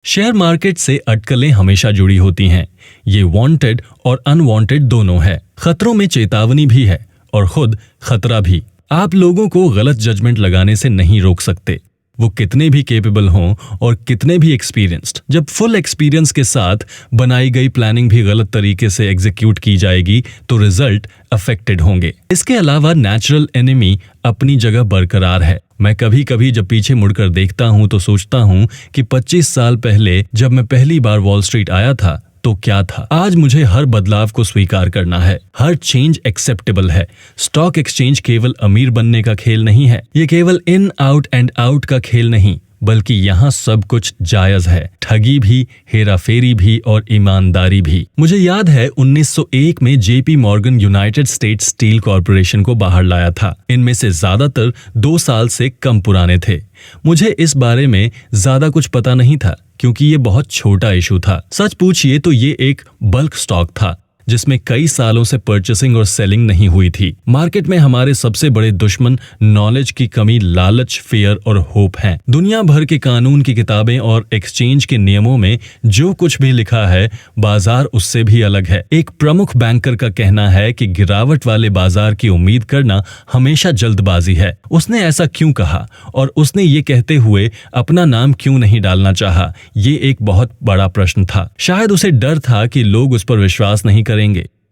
Share market से अटकलें हमेशा जुड़ी होती हैं। ये वांटेड और अनवांटेड दोनों है। खतरों में चेतावनी भी है और खुद खतरा भी। आप लोगों को गलत जजमेंट लगाने से नहीं रोक सकते, वो कितने भी कैपेबल हों और कितने भी एक्सपीरियंस्ड। जब फुल एक्सपीरियंस के साथ बनाई गई प्लानिंग भी गलत तरीके से एग्जीक्यूट की जाएगी तो रिजल्ट अफेक्टेड होंगे। इसके अलावा नेचुरल एनिमी अपनी जगह बरकरार है। मैं कभी कभी जब पीछे मुड़कर देखता हूं तो सोचता हूं कि 25 साल पहले जब मैं पहली बार वॉल स्ट्रीट आया था तो क्या था। आज मुझे हर बदलाव को स्वीकार करना है, हर चेंज एक्सेप्टेबल है। स्टॉक एक्सचेंज केवल अमीर बनने का खेल नहीं है, ये केवल इन आउट एंड आउट का खेल नहीं, बल्कि यहाँ सब कुछ जायज है। ठगी भी, हेराफेरी भी और ईमानदारी भी। मुझे याद है 1901 में JP Morgan United states steel corporation को बाहर लाया था। इनमें से ज्यादातर 2 साल से कम पुराने थे। मुझे इस बारे में ज्यादा कुछ पता नहीं था क्योंकि ये बहुत छोटा इशू था। सच पूछिए तो ये एक बल्क स्टॉक था जिसमें कई सालों से परचेसिंग और सेलिंग नहीं हुई थी। मार्केट में हमारे सबसे बड़े दुश्मन नॉलेज की कमी, लालच, फेयर और होप हैं। दुनिया भर के कानून की किताबें और एक्सचेंज के नियमों में जो कुछ भी लिखा है, बाजार उससे भी अलग है। एक प्रमुख बैंकर का कहना है कि गिरावट वाले बाजार की उम्मीद करना हमेशा जल्दबाजी है। उसने ऐसा क्यों कहा और उसने ये कहते हुए अपना नाम क्यों नहीं डालना चाहा? ये एक बहुत बड़ा प्रश्न था। शायद उसे डर था कि लोग उस पर विश्वास नहीं करेंगे।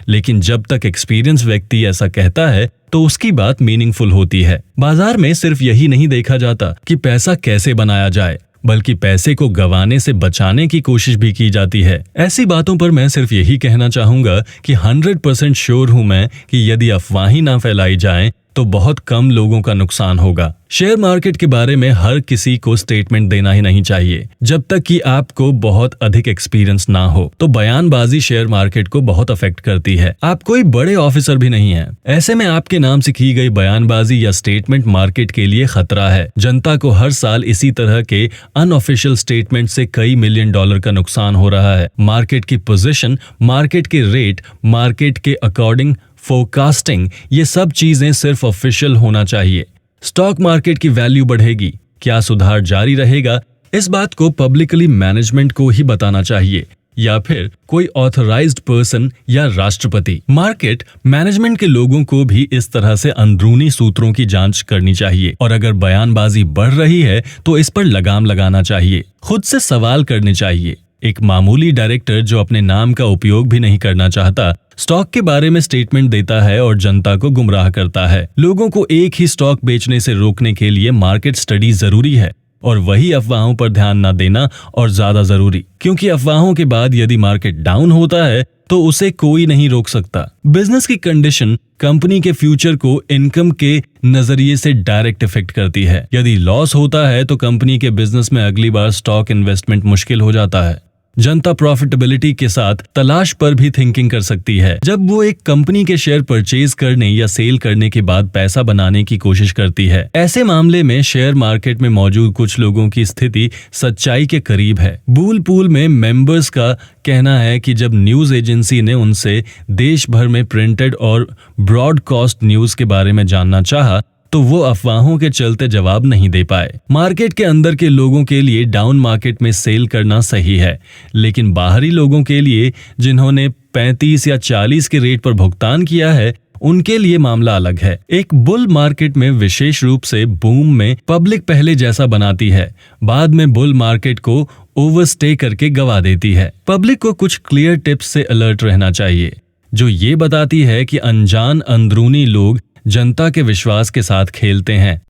लेकिन जब तक एक्सपीरियंस व्यक्ति ऐसा कहता है तो उसकी बात मीनिंगफुल होती है। बाजार में सिर्फ यही नहीं देखा जाता कि पैसा कैसे बनाया जाए, बल्कि पैसे को गंवाने से बचाने की कोशिश भी की जाती है। ऐसी बातों पर मैं सिर्फ यही कहना चाहूंगा कि 100% श्योर हूं मैं कि यदि अफवाहें ना फैलाई जाएं तो बहुत कम लोगों का नुकसान होगा। शेयर मार्केट के बारे में हर किसी को स्टेटमेंट देना ही नहीं चाहिए जब तक कि आपको बहुत अधिक एक्सपीरियंस ना हो। तो बयानबाजी शेयर मार्केट को बहुत अफेक्ट करती है। आप कोई बड़े ऑफिसर भी नहीं हैं। ऐसे में आपके नाम से की गई बयानबाजी या स्टेटमेंट मार्केट के लिए खतरा है। जनता को हर साल इसी तरह के अनऑफिशियल स्टेटमेंट से कई $मिलियन का नुकसान हो रहा है। मार्केट की पोजीशन, मार्केट के रेट, मार्केट के अकॉर्डिंग फोरकास्टिंग, ये सब चीजें सिर्फ ऑफिशियल होना चाहिए। स्टॉक मार्केट की वैल्यू बढ़ेगी, क्या सुधार जारी रहेगा, इस बात को पब्लिकली मैनेजमेंट को ही बताना चाहिए या फिर कोई ऑथराइज्ड पर्सन या राष्ट्रपति। मार्केट मैनेजमेंट के लोगों को भी इस तरह से अंदरूनी सूत्रों की जांच करनी चाहिए और अगर बयानबाजी बढ़ रही है तो इस पर लगाम लगाना चाहिए। खुद से सवाल करने चाहिए। एक मामूली डायरेक्टर जो अपने नाम का उपयोग भी नहीं करना चाहता स्टॉक के बारे में स्टेटमेंट देता है और जनता को गुमराह करता है। लोगों को एक ही स्टॉक बेचने से रोकने के लिए मार्केट स्टडी जरूरी है और वही अफवाहों पर ध्यान न देना और ज्यादा जरूरी, क्योंकि अफवाहों के बाद यदि मार्केट डाउन होता है तो उसे कोई नहीं रोक सकता। बिजनेस की कंडीशन कंपनी के फ्यूचर को इनकम के नजरिए से डायरेक्ट इफेक्ट करती है। यदि लॉस होता है तो कंपनी के बिजनेस में अगली बार स्टॉक इन्वेस्टमेंट मुश्किल हो जाता है। जनता प्रॉफिटेबिलिटी के साथ तलाश पर भी थिंकिंग कर सकती है। जब वो एक कंपनी के शेयर परचेज करने या सेल करने के बाद पैसा बनाने की कोशिश करती है। ऐसे मामले में शेयर मार्केट में मौजूद कुछ लोगों की स्थिति सच्चाई के करीब है। बूल पूल में मेंबर्स का कहना है कि जब न्यूज एजेंसी ने उनसे देश भर में प्रिंटेड और ब्रॉडकास्ट न्यूज के बारे में जानना चाहा तो वो अफवाहों के चलते जवाब नहीं दे पाए। मार्केट के अंदर के लोगों के लिए डाउन मार्केट में सेल करना सही है, लेकिन बाहरी लोगों के लिए जिन्होंने 35 या 40 के रेट पर भुगतान किया है उनके लिए मामला अलग है। एक बुल मार्केट में विशेष रूप से बूम में पब्लिक पहले जैसा बनाती है, बाद में बुल मार्केट को ओवरस्टे करके गवा देती है। पब्लिक को कुछ क्लियर टिप्स से अलर्ट रहना चाहिए जो ये बताती है कि अनजान अंदरूनी लोग जनता के विश्वास के साथ खेलते हैं।